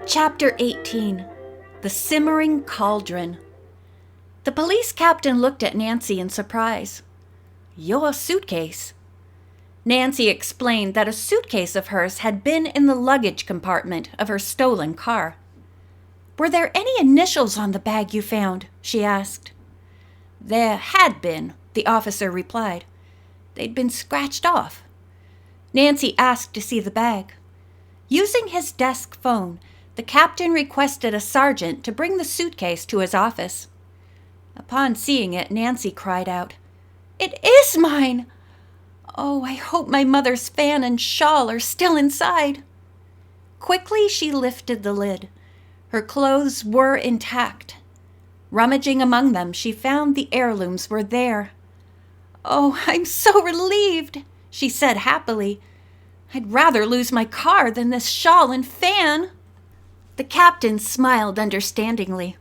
Chapter 18. The Simmering Cauldron. The police captain looked at Nancy in surprise. "Your suitcase." Nancy explained that a suitcase of hers had been in the luggage compartment of her stolen car. "Were there any initials on the bag you found?" she asked. "There had been," the officer replied. "They'd been scratched off." Nancy asked to see the bag. Using his desk phone, the captain requested a sergeant to bring the suitcase to his office. Upon seeing it, Nancy cried out, "It is mine! Oh, I hope my mother's fan and shawl are still inside." Quickly, she lifted the lid. Her clothes were intact. Rummaging among them, she found the heirlooms were there. "Oh, I'm so relieved," she said happily. "I'd rather lose my car than this shawl and fan." The captain smiled understandingly.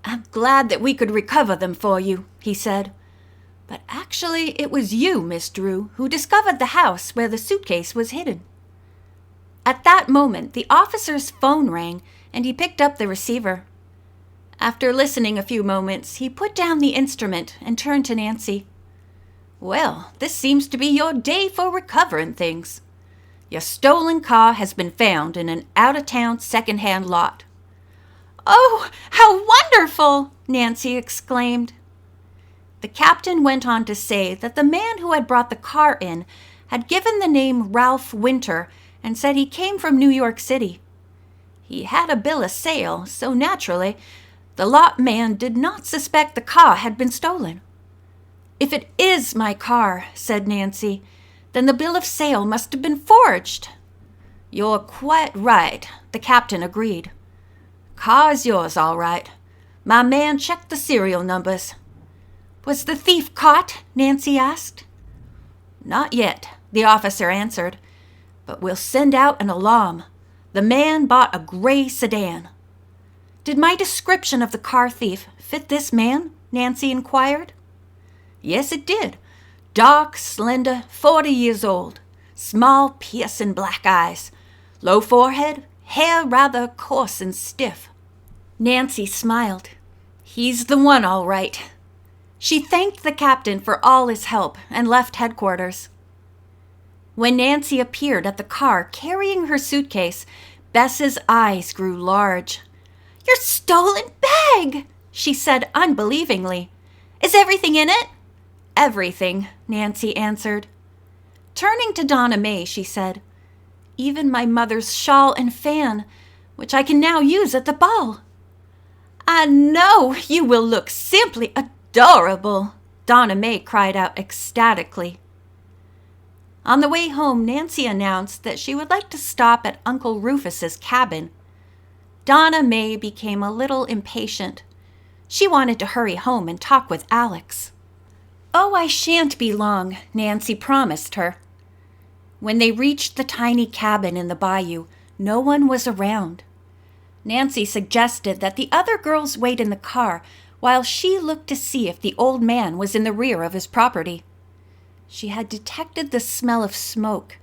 "I'm glad that we could recover them for you," he said. "But actually, it was you, Miss Drew, who discovered the house where the suitcase was hidden." At that moment, the officer's phone rang, and he picked up the receiver. After listening a few moments, he put down the instrument and turned to Nancy. "Well, this seems to be your day for recovering things. Your stolen car has been found in an out-of-town second-hand lot." "Oh, how wonderful!" Nancy exclaimed. The captain went on to say that the man who had brought the car in had given the name Ralph Winter and said he came from New York City. He had a bill of sale, so naturally, the lot man did not suspect the car had been stolen. "If it is my car," said Nancy, "then the bill of sale must have been forged." "You're quite right," the captain agreed. "Car's yours, all right. My man checked the serial numbers." "Was the thief caught?" Nancy asked. "Not yet," the officer answered, "but we'll send out an alarm. The man bought a gray sedan." "Did my description of the car thief fit this man?" Nancy inquired. "Yes, it did. Dark, slender, 40 years old, small, piercing black eyes, low forehead, hair rather coarse and stiff." Nancy smiled. "He's the one, all right." She thanked the captain for all his help and left headquarters. When Nancy appeared at the car carrying her suitcase, Bess's eyes grew large. "Your stolen bag!" she said unbelievingly. "Is everything in it?" "Everything," Nancy answered. Turning to Donna May, she said, "Even my mother's shawl and fan, which I can now use at the ball." "I know you will look simply adorable," Donna May cried out ecstatically. On the way home, Nancy announced that she would like to stop at Uncle Rufus's cabin. Donna May became a little impatient. She wanted to hurry home and talk with Alex. "Oh, I shan't be long," Nancy promised her. When they reached the tiny cabin in the bayou, no one was around. Nancy suggested that the other girls wait in the car while she looked to see if the old man was in the rear of his property. She had detected the smell of smoke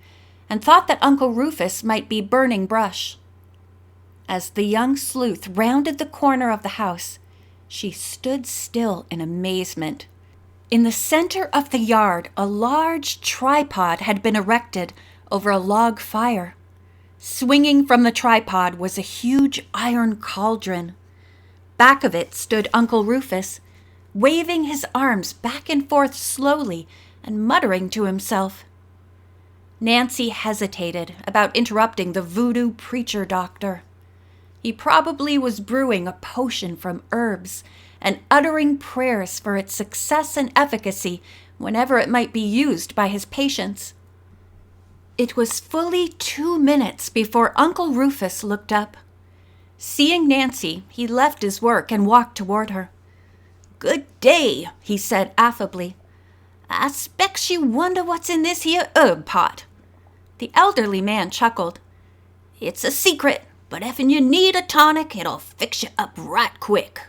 and thought that Uncle Rufus might be burning brush. As the young sleuth rounded the corner of the house, she stood still in amazement. In the center of the yard, a large tripod had been erected over a log fire. Swinging from the tripod was a huge iron cauldron. Back of it stood Uncle Rufus, waving his arms back and forth slowly and muttering to himself. Nancy hesitated about interrupting the voodoo preacher doctor. He probably was brewing a potion from herbs and uttering prayers for its success and efficacy whenever it might be used by his patients. It was fully 2 minutes before Uncle Rufus looked up. Seeing Nancy, he left his work and walked toward her. "Good day," he said affably. "I spec's you wonder what's in this here herb pot." The elderly man chuckled. "It's a secret, but ef'n you need a tonic, it'll fix you up right quick."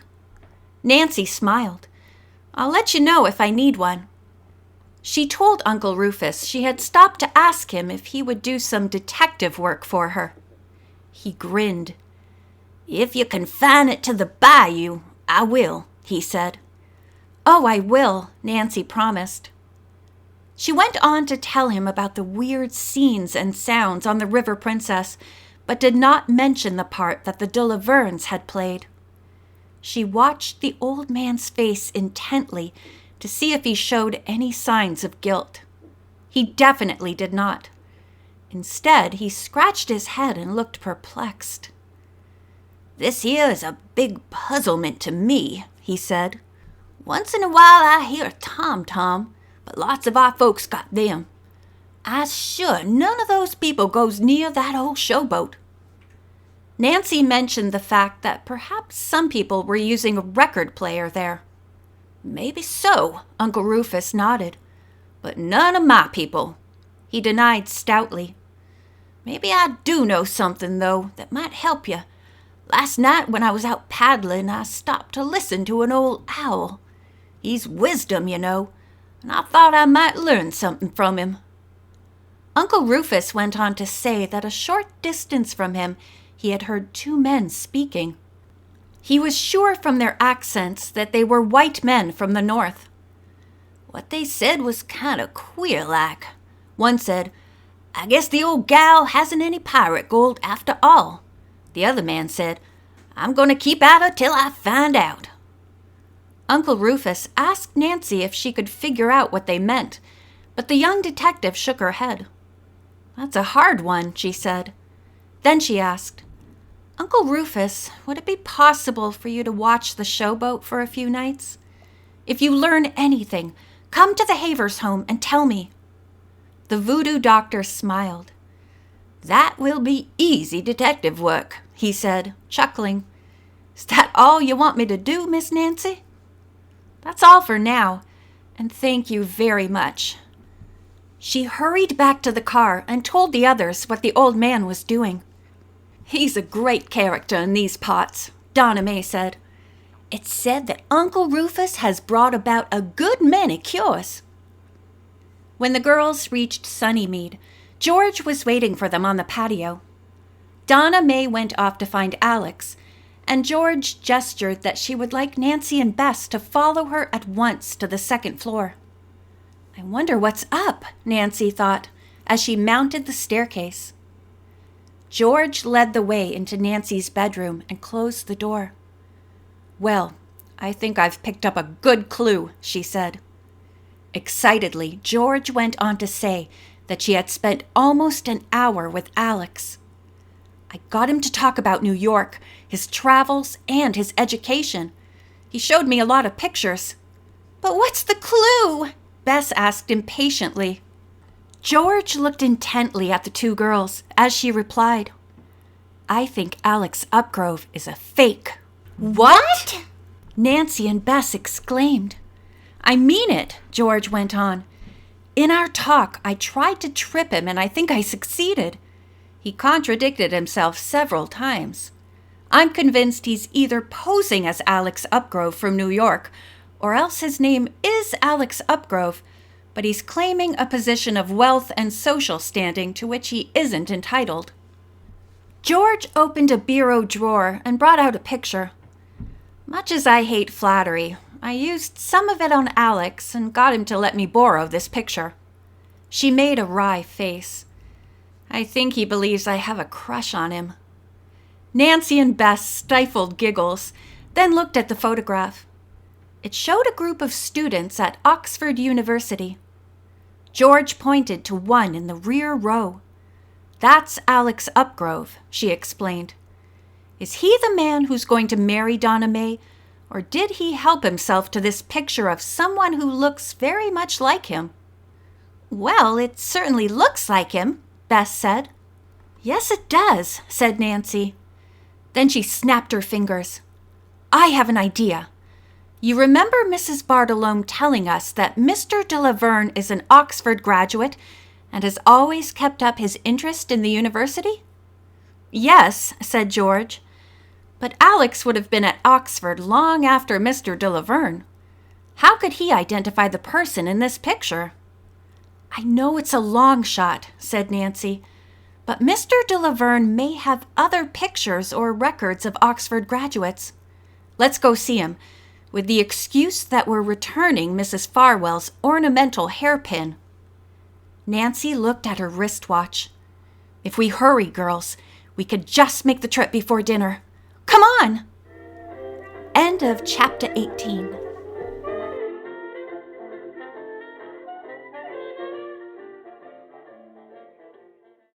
Nancy smiled. "I'll let you know if I need one." She told Uncle Rufus she had stopped to ask him if he would do some detective work for her. He grinned. "If you confine it to the bayou, I will," he said. "Oh, I will," Nancy promised. She went on to tell him about the weird scenes and sounds on the River Princess, but did not mention the part that the de la Vernes had played. She watched the old man's face intently to see if he showed any signs of guilt. He definitely did not. Instead, he scratched his head and looked perplexed. "This here is a big puzzlement to me," he said. "Once in a while I hear a tom-tom, but lots of our folks got them. I's sure none of those people goes near that old showboat." Nancy mentioned the fact that perhaps some people were using a record player there. "Maybe so," Uncle Rufus nodded, "but none of my people," he denied stoutly. "Maybe I do know something, though, that might help you. Last night when I was out paddling, I stopped to listen to an old owl. He's wisdom, you know, and I thought I might learn something from him." Uncle Rufus went on to say that a short distance from him he had heard two men speaking. He was sure from their accents that they were white men from the north. "What they said was kind of queer-like." One said, "I guess the old gal hasn't any pirate gold after all." The other man said, "I'm going to keep at her till I find out." Uncle Rufus asked Nancy if she could figure out what they meant, but the young detective shook her head. "That's a hard one," she said. Then she asked, "Uncle Rufus, would it be possible for you to watch the showboat for a few nights? If you learn anything, come to the Havers home and tell me." The voodoo doctor smiled. "That will be easy detective work," he said, chuckling. "Is that all you want me to do, Miss Nancy?" "That's all for now, and thank you very much." She hurried back to the car and told the others what the old man was doing. "He's a great character in these parts," Donna May said. "It's said that Uncle Rufus has brought about a good many cures." When the girls reached Sunnymead, George was waiting for them on the patio. Donna May went off to find Alex, and George gestured that she would like Nancy and Bess to follow her at once to the second floor. "I wonder what's up," Nancy thought, as she mounted the staircase. George led the way into Nancy's bedroom and closed the door. "Well, I think I've picked up a good clue," she said. Excitedly, George went on to say that she had spent almost an hour with Alex. "I got him to talk about New York, his travels, and his education. He showed me a lot of pictures." "But what's the clue?" Bess asked impatiently. George looked intently at the two girls as she replied, "I think Alex Upgrove is a fake." What? Nancy and Bess exclaimed. "I mean it," George went on. "In our talk, I tried to trip him, and I think I succeeded. He contradicted himself several times. I'm convinced he's either posing as Alex Upgrove from New York, or else his name is Alex Upgrove, but he's claiming a position of wealth and social standing to which he isn't entitled." George opened a bureau drawer and brought out a picture. "Much as I hate flattery, I used some of it on Alex and got him to let me borrow this picture." She made a wry face. "I think he believes I have a crush on him." Nancy and Bess stifled giggles, then looked at the photograph. It showed a group of students at Oxford University. George pointed to one in the rear row. "That's Alex Upgrove," she explained. "Is he the man who's going to marry Donna May, or did he help himself to this picture of someone who looks very much like him?" "Well, it certainly looks like him," Bess said. "Yes, it does," said Nancy. Then she snapped her fingers. "I have an idea. You remember Mrs. Bartolome telling us that Mr. de la Verne is an Oxford graduate and has always kept up his interest in the university?" "Yes," said George. "But Alex would have been at Oxford long after Mr. de la Verne. How could he identify the person in this picture?" "I know it's a long shot," said Nancy, But Mr. de Laverne may have other pictures or records of Oxford graduates. Let's go see him, with the excuse that we're returning Mrs. Farwell's ornamental hairpin. Nancy looked at her wristwatch. If we hurry, girls, we could just make the trip before dinner. Come on! End of chapter 18.